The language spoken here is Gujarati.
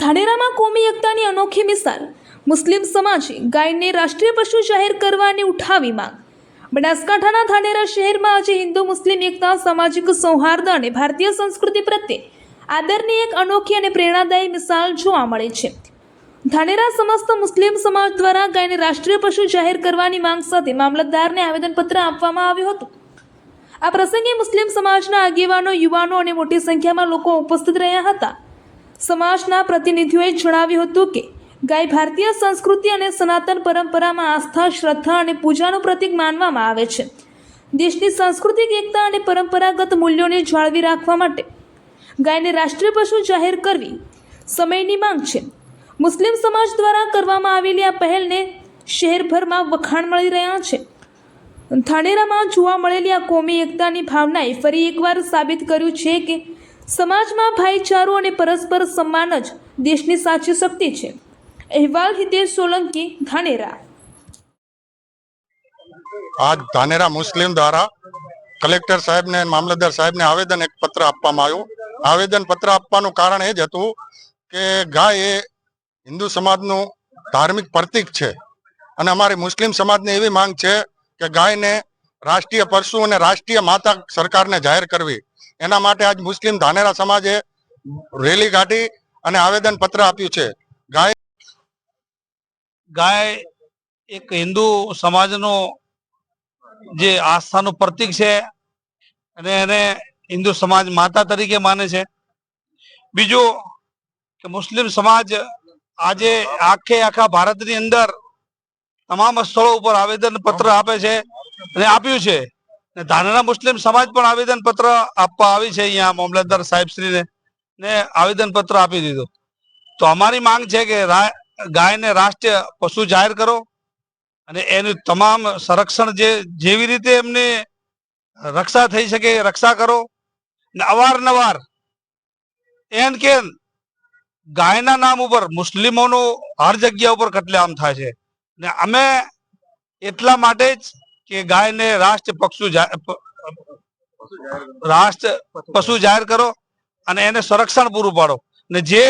ધાનેરામાં કોમી એકતાની અનોખી મિસાલ. મુસ્લિમ સમાજે ગાયને રાષ્ટ્રીય પશુ જાહેર કરવાની ઉઠાવી માંગ. બનાસકાંઠાના ધાનેરા શહેરમાં આજે હિન્દુ મુસ્લિમ એકતા, સામાજિક સૌહાર્દ અને ભારતીય સંસ્કૃતિ પ્રત્યે આદરની એક અનોખી અને પ્રેરણાદાયી મિસાલ જોવા મળે છે. ધાનેરા સમસ્ત મુસ્લિમ સમાજ દ્વારા ગાયને રાષ્ટ્રીય પશુ જાહેર કરવાની માંગ સાથે મામલતદારને આવેદનપત્ર આપવામાં આવ્યું હતું. આ પ્રસંગે મુસ્લિમ સમાજના આગેવાનો, યુવાનો અને મોટી સંખ્યામાં લોકો ઉપસ્થિત રહ્યા હતા. સમાજના પ્રતિનિધિઓએ જણાવ્યું હતું કે ગાય ભારતીય સંસ્કૃતિ અને સનાતન પરંપરામાં આસ્થા, શ્રદ્ધા અને પૂજાનું પ્રતીક માનવામાં આવે છે. દેશની સાંસ્કૃતિક એકતા અને પરંપરાગત મૂલ્યોને જાળવી રાખવા માટે ગાયને રાષ્ટ્રીય પશુ જાહેર કરવી સમયની માંગ છે. મુસ્લિમ સમાજ દ્વારા કરવામાં આવેલી આ પહેલને શહેરભરમાં વખાણ મળી રહ્યા છે. ધાનેરામાં જોવા મળેલી આ કોમી એકતાની ભાવનાએ ફરી એકવાર સાબિત કર્યું છે કે સમાજમાં ભાઈચારો અને પરસ્પર સન્માન જ દેશની સાચી શક્તિ છે. અહેવાલ હિતેશ સોલંકી, ધાનેરા. आज धानेरा मुस्लिम द्वारा कलेक्टर साहेब ने मामलतदार साहेब ने आवेदन एक पत्र आपवामां આવ્યું. आवेदन पत्र આપવાનું કારણ એ જ હતું કે ગાય એ હિન્દુ સમાજનું ધાર્મિક પ્રતીક છે અને અમારી મુસ્લિમ સમાજની એવી માંગ છે કે ગાયને રાષ્ટ્રીય પશુ અને રાષ્ટ્રીય માતા સરકારને જાહેર કરવી. એના માટે આજ મુસ્લિમ ધાનેરા સમાજે રેલી કાઢી અને આવેદન પત્ર આપ્યું છે. ગાય એક હિન્દુ સમાજનો જે આસ્થાનું પ્રતીક છે અને એને હિન્દુ સમાજ માતા તરીકે માને છે. બીજું કે મુસ્લિમ સમાજ આજે આખા ભારતની અંદર તમામ સ્થળો ઉપર આવેદન પત્ર આપે છે અને આપ્યું છે. ધાનેરા મુસ્લિમ સમાજ પણ આવેદન પત્ર આપવા આવી છે અહીંયા મામલતદાર સાહેબશ્રીને ને આવેદન પત્ર આપી દીધું. તો અમારી માંગ છે કે ગાયને રાષ્ટ્રીય પશુ જાહેર કરો અને એનું તમામ સંરક્ષણ જેવી રીતે એમને રક્ષા થઈ શકે રક્ષા કરો. ને અવારનવાર કે ગાયના નામ ઉપર મુસ્લિમોનો હર જગ્યા ઉપર કતલેઆમ થાય છે ને અમે એટલા માટે જ કે ગાયને રાષ્ટ્રીય પશુ જાહેર કરો અને એને સંરક્ષણ પૂરું પાડો. ને જે